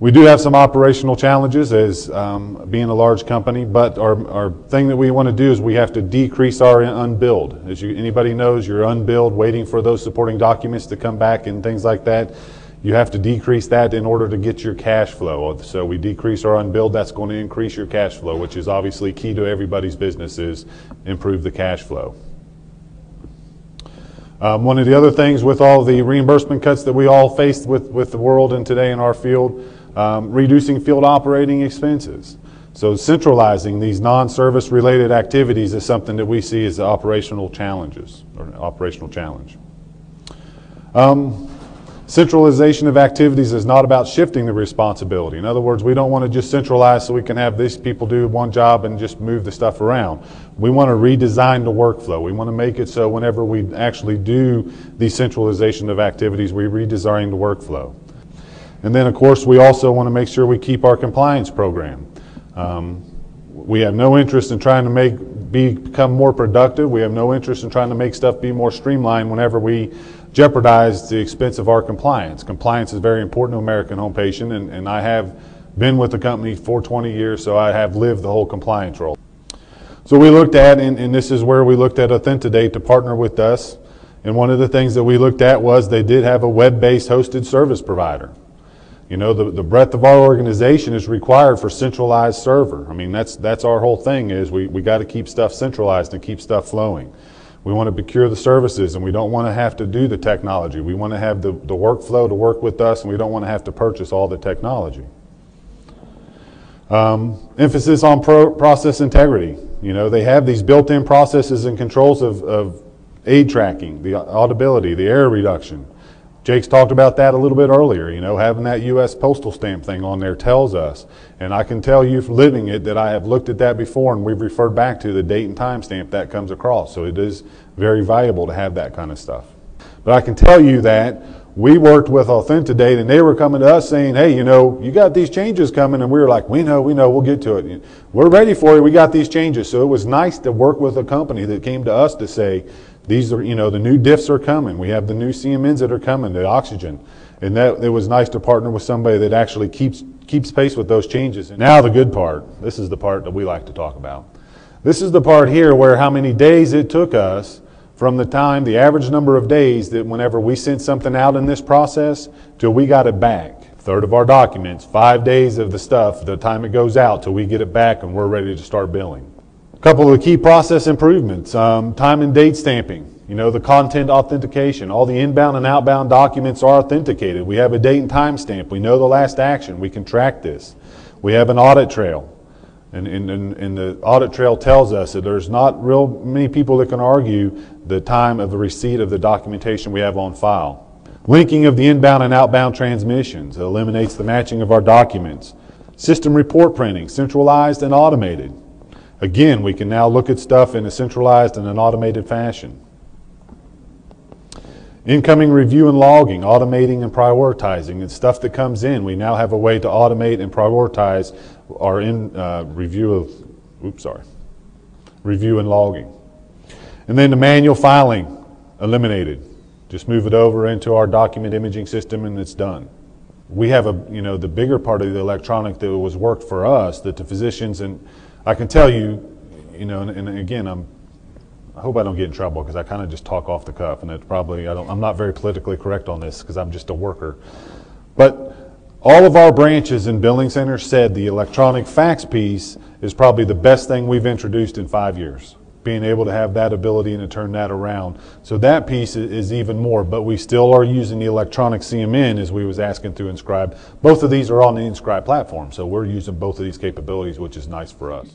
We do have some operational challenges as being a large company, but our thing that we want to do is we have to decrease our unbilled. As anybody knows, you're unbilled, waiting for those supporting documents to come back and things like that. You have to decrease that in order to get your cash flow. So we decrease our unbilled, that's going to increase your cash flow, which is obviously key to everybody's business, is improve the cash flow. One of the other things with all the reimbursement cuts that we all face with the world and today in our field, reducing field operating expenses. So centralizing these non-service related activities is something that we see as operational challenges, or an operational challenge. Centralization of activities is not about shifting the responsibility. In other words, we don't want to just centralize so we can have these people do one job and just move the stuff around. We want to redesign the workflow. We want to make it so whenever we actually do the centralization of activities, we redesign the workflow. And then, of course, we also want to make sure we keep our compliance program. We have no interest in trying to become more productive. We have no interest in trying to make stuff be more streamlined whenever we jeopardize the expense of our compliance. Compliance is very important to American Home Patient, and I have been with the company for 20 years, so I have lived the whole compliance role. So we looked at, and this is where we looked at Authentidate to partner with us, and one of the things that we looked at was they did have a web-based hosted service provider. You know, the breadth of our organization is required for centralized server. I mean, that's our whole thing, is we got to keep stuff centralized and keep stuff flowing. We want to procure the services, and we don't want to have to do the technology. We want to have the workflow to work with us, and we don't want to have to purchase all the technology. Emphasis on process integrity. You know, they have these built-in processes and controls of aid tracking, the audibility, the error reduction. Jake's talked about that a little bit earlier. You know, having that U.S. postal stamp thing on there tells us, and I can tell you from living it that I have looked at that before, and we've referred back to the date and time stamp that comes across. So it is very valuable to have that kind of stuff. But I can tell you that we worked with Authentidate, and they were coming to us saying, hey, you know, you got these changes coming, and we were like, we know, we'll get to it. We're ready for you, we got these changes. So it was nice to work with a company that came to us to say, these are, you know, the new diffs are coming. We have the new CMNs that are coming, the oxygen. And that it was nice to partner with somebody that actually keeps pace with those changes. And now the good part. This is the part that we like to talk about. This is the part here where how many days it took us from the time, the average number of days that whenever we sent something out in this process till we got it back. A third of our documents, 5 days of the stuff, the time it goes out till we get it back and we're ready to start billing. A couple of the key process improvements, time and date stamping, you know, the content authentication, all the inbound and outbound documents are authenticated. We have a date and time stamp. We know the last action. We can track this. We have an audit trail. And the audit trail tells us that there's not real many people that can argue the time of the receipt of the documentation we have on file. Linking of the inbound and outbound transmissions. It eliminates the matching of our documents. System report printing, centralized and automated. Again, we can now look at stuff in a centralized and an automated fashion. Incoming review and logging, automating and prioritizing. It's stuff that comes in. We now have a way to automate and prioritize our review and logging. And then the manual filing, eliminated. Just move it over into our document imaging system and it's done. We have the bigger part of the electronic that was worked for us, that the physicians, and I can tell you, and again, I hope I don't get in trouble because I kind of just talk off the cuff, and it's probably, I'm not very politically correct on this because I'm just a worker. But all of our branches and billing centers said the electronic fax piece is probably the best thing we've introduced in 5 years. Being able to have that ability and to turn that around. So that piece is even more, but we still are using the electronic CMN as we was asking through Inscribe. Both of these are on the Inscribe platform, so we're using both of these capabilities, which is nice for us.